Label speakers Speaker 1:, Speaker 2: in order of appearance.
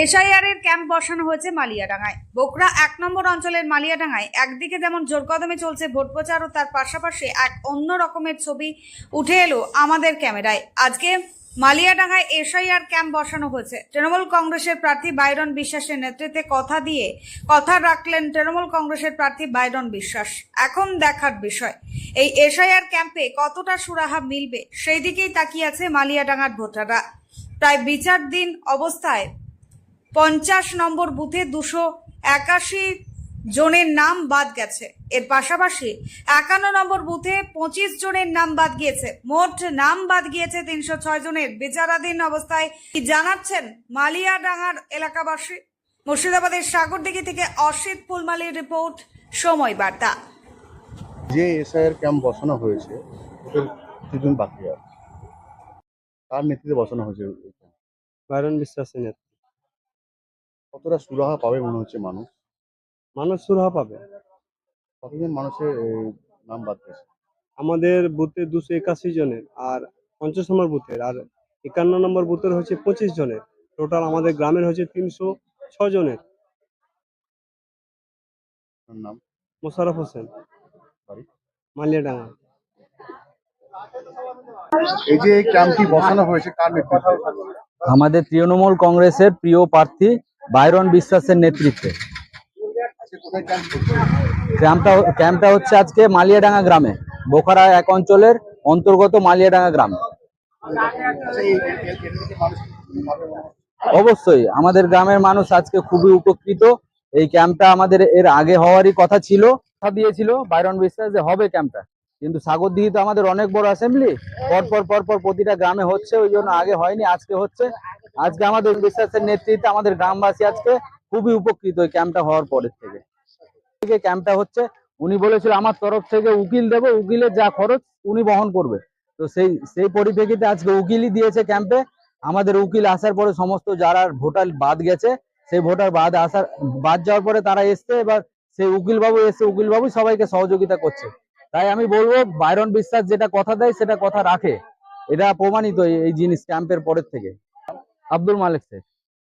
Speaker 1: SIR এর camp বসানো হয়েছে মালিয়াডাঙ্গায়। বোকরা 1 নম্বর অঞ্চলের মালিয়াডাঙ্গায় একদিকে যেমন জোর কদমে চলছে ভোট প্রচার ও তার পাশাপাশি এক অন্য রকমের ছবি উঠে এলো আমাদের ক্যামেরায়। আজকে মালিয়াডাঙ্গায় এসআইআর ক্যাম্প বসানো হয়েছে। তৃণমূল কংগ্রেসের প্রার্থী বাইরন বিশ্বাসের নেতৃত্বে কথা রাখলেন তৃণমূল কংগ্রেসের প্রার্থী বাইরন বিশ্বাস। এখন দেখার বিষয় এই এসআইআর ক্যাম্পে কতটা সুরাহা মিলবে সেই দিকেই তাকিয়ে আছে মালিয়াডাঙ্গার ভোটাররা। প্রায় বিচারাধীন অবস্থায় 50 নম্বর বুথে 281 জনের নাম বাদ গেছে। এর পাশাপাশি 51 নম্বর বুথে 25 জনের নাম বাদ গিয়েছে। মোট নাম বাদ গিয়েছে 306 জনের। বিচারাধীন অবস্থায় কি জানাচ্ছেন মালিয়াডাঙ্গার এলাকাবাসী। মুর্শিদাবাদের সাগরদিঘি থেকে অসিত ফুলমালির রিপোর্ট, সময় বার্তা।
Speaker 2: যে এসআইআর ক্যাম্প বসানো হয়েছে ওদের কিছুদিন বাকি আছে, তার নেতৃত্বে বসানো হয়েছে।
Speaker 3: বাইরন বিশ্বাসের নেতৃত্বে
Speaker 2: কতটা সুরাহা পাবে মনে হচ্ছে মানুষ?
Speaker 3: মানুষ সুরাহা পাবে।
Speaker 2: কতজন মানুষের নাম বাদ গেছে?
Speaker 3: আমাদের বুথে 281 জনের, আর 50 নম্বর বুথের, আর 51 নম্বর বুথের হচ্ছে 25 জনের। টোটাল আমাদের গ্রামের হচ্ছে 306 জনের।
Speaker 2: আপনার নাম?
Speaker 3: মোশাররফ হোসেন,
Speaker 2: বাড়ি?
Speaker 3: মালিয়াডাঙ্গা।
Speaker 2: এই যে ক্যাম্পটি বসানো হয়েছে কার নেতৃত্বে?
Speaker 4: আমাদের তৃণমূল কংগ্রেসের প্রিয় প্রার্থী বাইরন বিশ্বাসের নেতৃত্বে।
Speaker 2: কোথায় ক্যাম্প করছে?
Speaker 4: ক্যাম্পটা হচ্ছে আজকে মালিয়াডাঙ্গা গ্রামে, বোখারা 1 অঞ্চলের অন্তর্গত মালিয়াডাঙ্গা গ্রাম। অবশ্যই আমাদের গ্রামের মানুষ আজকে খুবই উপকৃত। এই ক্যাম্পটা আমাদের এর আগে হওয়ারই কথা ছিল, কথা দিয়েছিল বাইরন বিশ্বাস যে হবে ক্যাম্পটা, কিন্তু সাগরদিঘি তো আমাদের অনেক বড় অ্যাসেম্বলি, পরপর প্রতিটা গ্রামে হচ্ছে, ওই জন্য আগে হয়নি, আজকে হচ্ছে। আজকে আমাদের বিশ্বাসের নেতৃত্বে আমাদের গ্রামবাসী আজকে খুবই উপকৃত এই ক্যাম্পটা হওয়ার পরের থেকে। ক্যাম্পটা হচ্ছে উনি বলেছিল আমার তরফ থেকে উকিল দেবো, উকিলের যা খরচ উনি বহন করবে। তো সেই পরিপ্রেক্ষিতে আজকে উকিলই দিয়েছে ক্যাম্পে। আমাদের উকিল আসার পরে সমস্ত যারা ভোটার বাদ গেছে সেই ভোটার বাদ যাওয়ার পরে তারা এসছে, এবার সেই উকিল বাবু সবাইকে সহযোগিতা করছে। তাই আমি বলবো বাইরন বিশ্বাস যেটা কথা দেয় সেটা কথা রাখে, এটা প্রমাণিত এই জিনিস ক্যাম্পের পরের থেকে। আব্দুল মালিক শেখ।